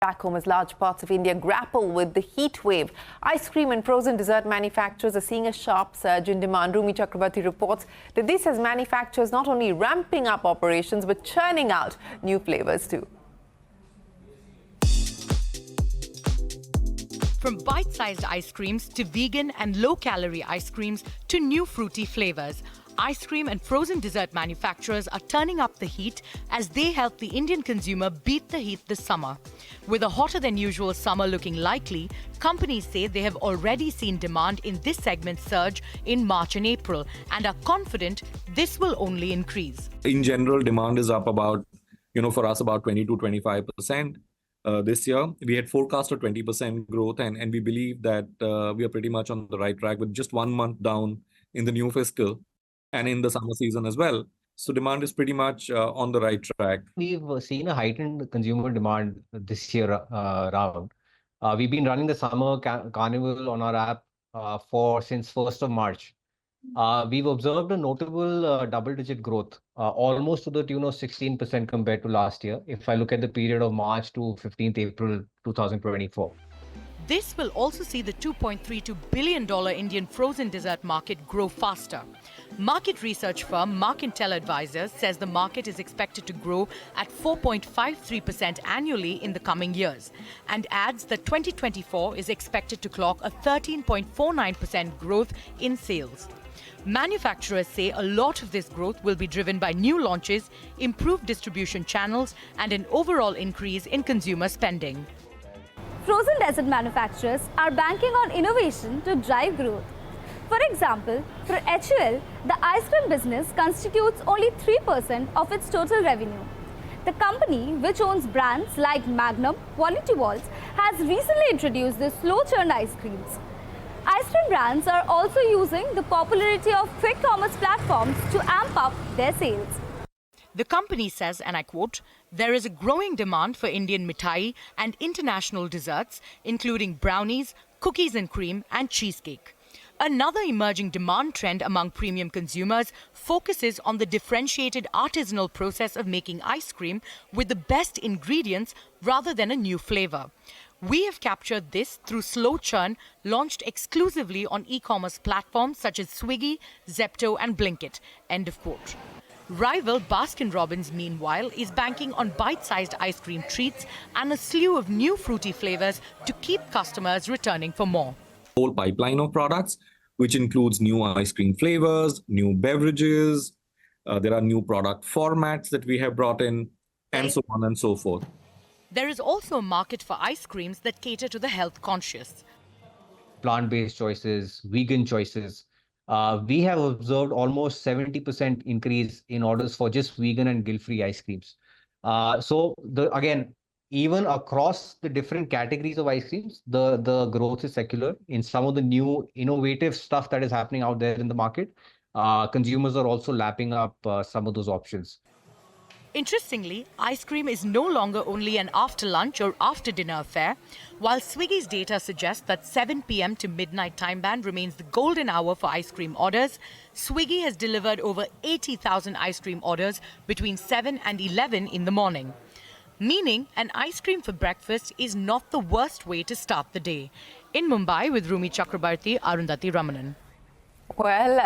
Back home as large parts of India grapple with the heat wave. Ice cream and frozen dessert manufacturers are seeing a sharp surge in demand. Rumi Chakraborty reports that this has manufacturers not only ramping up operations but churning out new flavors too. From bite-sized ice creams to vegan and low-calorie ice creams to new fruity flavors, ice cream and frozen dessert manufacturers are turning up the heat as they help the Indian consumer beat the heat this summer. With a hotter-than-usual summer looking likely, companies say they have already seen demand in this segment surge in March and April and are confident this will only increase. In general, demand is up about, for us about 20 to 25%. This year, we had forecast a 20% growth, and we believe that we are pretty much on the right track with just 1 month down in the new fiscal and in the summer season as well. So demand is pretty much on the right track. We've seen a heightened consumer demand this year round. We've been running the summer carnival on our app since 1st of March. We've observed a notable double-digit growth, almost to the tune of 16% compared to last year, if I look at the period of March to 15th April 2024. This will also see the $2.32 billion Indian frozen dessert market grow faster. Market research firm Markintel Advisors says the market is expected to grow at 4.53% annually in the coming years and adds that 2024 is expected to clock a 13.49% growth in sales. Manufacturers say a lot of this growth will be driven by new launches, improved distribution channels, and an overall increase in consumer spending. Frozen dessert manufacturers are banking on innovation to drive growth. For example, for HUL, the ice cream business constitutes only 3% of its total revenue. The company, which owns brands like Magnum, Quality Walls, has recently introduced the slow churn ice creams. Ice cream brands are also using the popularity of quick commerce platforms to amp up their sales. The company says, and I quote, "There is a growing demand for Indian mithai and international desserts, including brownies, cookies and cream, and cheesecake." Another emerging demand trend among premium consumers focuses on the differentiated artisanal process of making ice cream with the best ingredients rather than a new flavor. We have captured this through slow churn launched exclusively on e-commerce platforms such as Swiggy, Zepto and Blinkit. End of quote. Rival Baskin-Robbins, meanwhile, is banking on bite-sized ice cream treats and a slew of new fruity flavors to keep customers returning for more. Whole pipeline of products, which includes new ice cream flavors, new beverages, there are new product formats that we have brought in, and so on and so forth. There is also a market for ice creams that cater to the health conscious. Plant-based choices, vegan choices. We have observed almost 70% increase in orders for just vegan and guilt-free ice creams. Again, even across the different categories of ice creams, the growth is secular. In some of the new innovative stuff that is happening out there in the market, consumers are also lapping up some of those options. Interestingly, ice cream is no longer only an after-lunch or after-dinner affair. While Swiggy's data suggests that 7 p.m. to midnight time band remains the golden hour for ice cream orders, Swiggy has delivered over 80,000 ice cream orders between 7 and 11 in the morning. Meaning, an ice cream for breakfast is not the worst way to start the day. In Mumbai with Rumi Chakraborty, Arundhati Ramanan. Well,